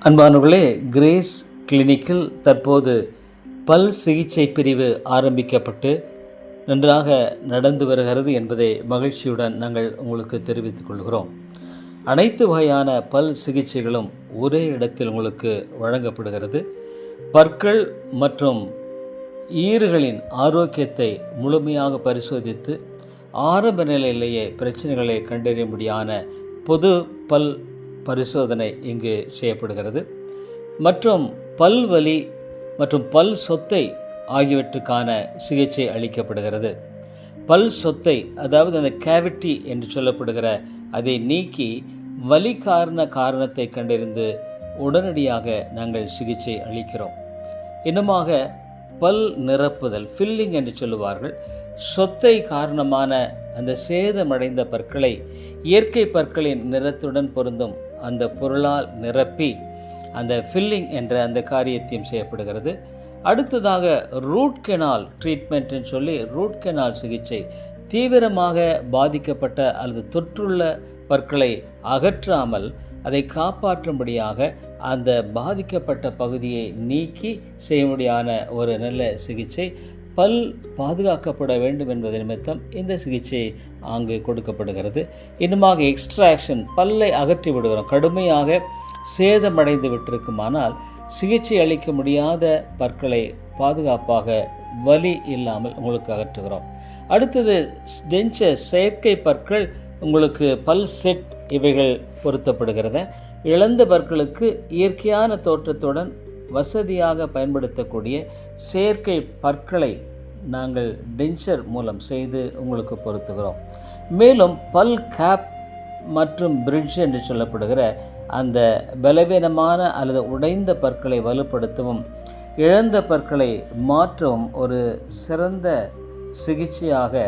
அன்பானவர்களே, கிரேஸ் கிளினிக்கில் தற்போது பல் சிகிச்சை பிரிவு ஆரம்பிக்கப்பட்டு நன்றாக நடந்து வருகிறது என்பதை மகிழ்ச்சியுடன் நாங்கள் உங்களுக்கு தெரிவித்துக் கொள்கிறோம். அனைத்து வகையான பல் சிகிச்சைகளும் ஒரே இடத்தில் உங்களுக்கு வழங்கப்படுகிறது. பற்கள் மற்றும் ஈறுகளின் ஆரோக்கியத்தை முழுமையாக பரிசோதித்து ஆரம்ப நிலையிலேயே பிரச்சனைகளை கண்டறியும்படியான பொது பல் பரிசோதனை இங்கு செய்யப்படுகிறது. மற்றும் பல் வலி மற்றும் பல் சொத்தை ஆகியவற்றுக்கான சிகிச்சை அளிக்கப்படுகிறது. பல் சொத்தை, அதாவது அந்த கேவிட்டி என்று சொல்லப்படுகிற அதை நீக்கி வலி காரணத்தை கண்டறிந்து உடனடியாக நாங்கள் சிகிச்சை அளிக்கிறோம். இன்னுமாக பல் நிரப்புதல், ஃபில்லிங் என்று சொல்லுவார்கள். சொத்தை காரணமான அந்த சேதமடைந்த பற்களை இயற்கை பற்களின் நிறத்துடன் பொருந்தும் அந்த பொருளால் நிரப்பி அந்த ஃபில்லிங் என்ற அந்த காரியத்தையும் செய்யப்படுகிறது. அடுத்ததாக ரூட் கெனால் ட்ரீட்மெண்ட் என்று சொல்லி ரூட் கெனால் சிகிச்சை, தீவிரமாக பாதிக்கப்பட்ட அல்லது தொற்றுள்ள பற்களை அகற்றாமல் அதை காப்பாற்றும்படியாக அந்த பாதிக்கப்பட்ட பகுதியை நீக்கி செய்யும்படியான ஒரு நல்ல சிகிச்சை. பல் பாதுகாக்கப்பட வேண்டும் என்பது நிமித்தம் இந்த சிகிச்சை அங்கு கொடுக்கப்படுகிறது. இன்னுமாக எக்ஸ்ட்ராக்ஷன், பல்லை அகற்றி விடுகிறோம். கடுமையாக சேதமடைந்து விட்டிருக்குமானால் சிகிச்சை அளிக்க முடியாத பற்களை பாதுகாப்பாக வலி இல்லாமல் உங்களுக்கு அகற்றுகிறோம். அடுத்தது டென்ச்சர், செயற்கை பற்கள் உங்களுக்கு பல் செட் இவைகள் பொருத்தப்படுகிறது. இழந்த பற்களுக்கு இயற்கையான தோற்றத்துடன் வசதியாக பயன்படுத்தக்கூடிய செயற்கை பற்களை நாங்கள் டென்ச்சர் மூலம் செய்து உங்களுக்கு பொருத்துகிறோம். மேலும் பல் கேப் மற்றும் பிரிட்ஜ் என்று சொல்லப்படுகிற அந்த பலவீனமான அல்லது உடைந்த பற்களை வலுப்படுத்தவும் இழந்த பற்களை மாற்றவும் ஒரு சிறந்த சிகிச்சையாக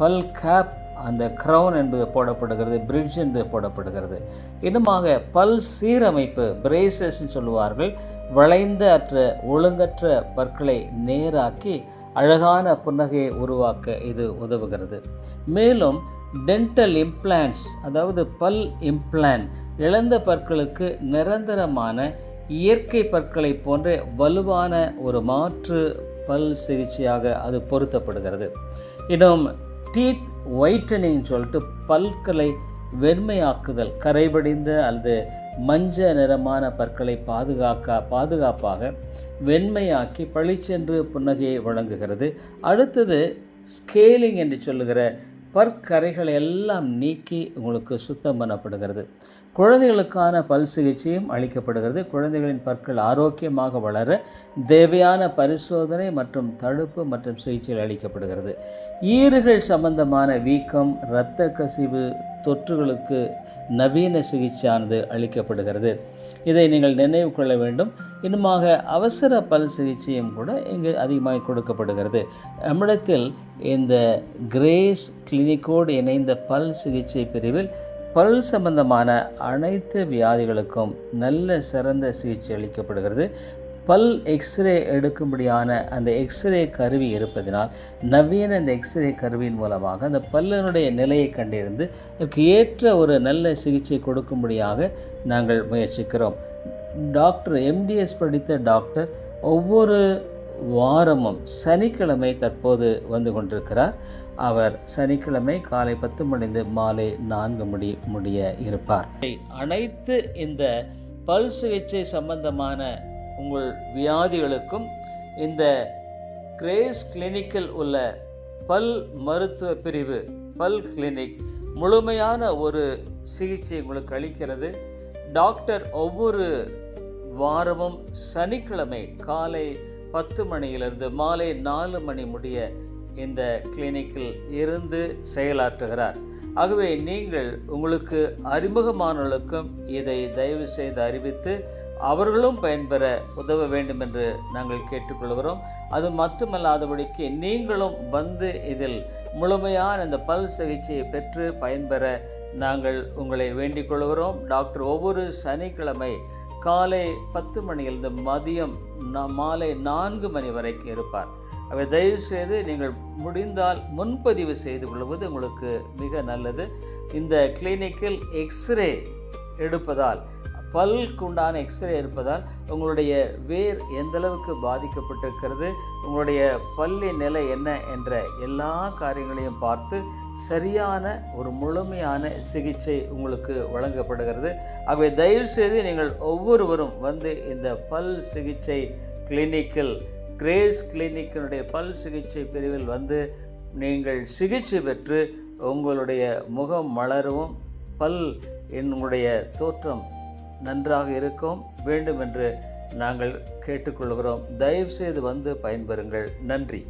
பல் கேப், அந்த க்ரௌன் என்பது போடப்படுகிறது, பிரிட்ஜ் என்று போடப்படுகிறது. இன்னுமாக பல் சீரமைப்பு, பிரேசஸ் சொல்லுவார்கள். வளைந்த ஒழுங்கற்ற பற்களை நேராக்கி அழகான புன்னகையை உருவாக்க இது உதவுகிறது. மேலும் டென்டல் இம்ப்ளான்ட்ஸ், அதாவது பல் இம்ப்ளான்ட், இழந்த பற்களுக்கு நிரந்தரமான இயற்கை பற்களை போன்ற வலுவான ஒரு மாற்று பல் சிகிச்சையாக அது பொருத்தப்படுகிறது. இன்னும் டீத் ஒயிட்டனிங் சொல்லிட்டு பற்களை வெண்மையாக்குதல், கரைபடிந்த அல்லது மஞ்சள் நிறமான பற்களை பாதுகாப்பாக வெண்மையாக்கி பளிச்சென்று புன்னகையை வழங்குகிறது. அடுத்தது ஸ்கேலிங் என்று சொல்லுகிற பற்கரைகளை எல்லாம் நீக்கி உங்களுக்கு சுத்தம் பண்ணப்படுகிறது. குழந்தைகளுக்கான பல் சிகிச்சையும் அளிக்கப்படுகிறது. குழந்தைகளின் பற்கள் ஆரோக்கியமாக வளர தேவையான பரிசோதனை மற்றும் தடுப்பு மற்றும் சிகிச்சைகள் அளிக்கப்படுகிறது. ஈறுகள் சம்பந்தமான வீக்கம், இரத்த கசிவு தொற்றுகளுக்கு நவீன சிகிச்சையானது அளிக்கப்படுகிறது. இதை நீங்கள் நினைவு கொள்ள வேண்டும். இன்னுமாக அவசர பல் சிகிச்சையும் கூட இங்கு அதிகமாக கொடுக்கப்படுகிறது. நம்மிடத்தில் இந்த கிரேஸ் கிளினிக்கோடு இணைந்த பல் சிகிச்சை பிரிவில் பல் சம்பந்தமான அனைத்து வியாதிகளுக்கும் நல்ல சிறந்த சிகிச்சை அளிக்கப்படுகிறது. பல் எக்ஸ்ரே எடுக்கும்படியான அந்த எக்ஸ்ரே கருவி இருப்பதினால் நவீன இந்த எக்ஸ்ரே கருவியின் மூலமாக அந்த பல்லினுடைய நிலையை கண்டறிந்து அதற்கு ஏற்ற ஒரு நல்ல சிகிச்சை கொடுக்கும்படியாக நாங்கள் முயற்சிக்கிறோம். டாக்டர் MDS படித்த டாக்டர் ஒவ்வொரு வாரமும் சனிக்கிழமை தற்போது வந்து கொண்டிருக்கிறார். அவர் சனிக்கிழமை காலை 10 மணிந்து மாலை 4 மணி முடிய இருப்பார். அனைத்து இந்த பல் சிகிச்சை சம்பந்தமான உங்கள் வியாதிகளுக்கும் இந்த கிரேஸ் கிளினிக்கில் உள்ள பல் மருத்துவ பிரிவு, பல் கிளினிக் முழுமையான ஒரு சிகிச்சை உங்களுக்கு அளிக்கிறது. டாக்டர் ஒவ்வொரு வாரமும் சனிக்கிழமை காலை 10 மணியிலிருந்து மாலை 4 மணி முடிய இந்த கிளினிக்கில் இருந்து செயலாற்றுகிறார். ஆகவே நீங்கள் உங்களுக்கு அறிமுகமானவர்களுக்கும் இதை தயவு செய்து அறிவித்து அவர்களும் பயன்பெற உதவ வேண்டும் என்று நாங்கள் கேட்டுக்கொள்கிறோம். அது மட்டுமல்லாதபடிக்கு நீங்களும் வந்து இதில் முழுமையான இந்த பல் சிகிச்சையை பெற்று பயன்பெற நாங்கள் உங்களை வேண்டிக் கொள்கிறோம். டாக்டர் ஒவ்வொரு சனிக்கிழமை காலை 10 மணியிலிருந்து மதியம் மாலை 4 மணி வரைக்கும் இருப்பார். அவை தயவு செய்து நீங்கள் முடிந்தால் முன்பதிவு செய்து கொள்வது உங்களுக்கு மிக நல்லது. இந்த கிளினிக்கில் எக்ஸ்ரே எடுப்பதால் பல்லுக்கு உண்டான எக்ஸ்ரே இருப்பதால் உங்களுடைய வேர் எந்த அளவுக்கு பாதிக்கப்பட்டிருக்கிறது, உங்களுடைய பல்லின் நிலை என்ன என்ற எல்லா காரியங்களையும் பார்த்து சரியான ஒரு முழுமையான சிகிச்சை உங்களுக்கு வழங்கப்படுகிறது. ஆகவே தயவுசெய்து நீங்கள் ஒவ்வொருவரும் வந்து இந்த பல் சிகிச்சை கிளினிக்கில், கிரேஸ் கிளினிக்கினுடைய பல் சிகிச்சை பிரிவில் வந்து நீங்கள் சிகிச்சை பெற்று உங்களுடைய முகம் மலரவும் என்னுடைய தோற்றம் நன்றாக இருக்கும் வேண்டும் என்று நாங்கள் கேட்டுக்கொள்கிறோம். தயவுசெய்து வந்து பயன்பெறுங்கள். நன்றி.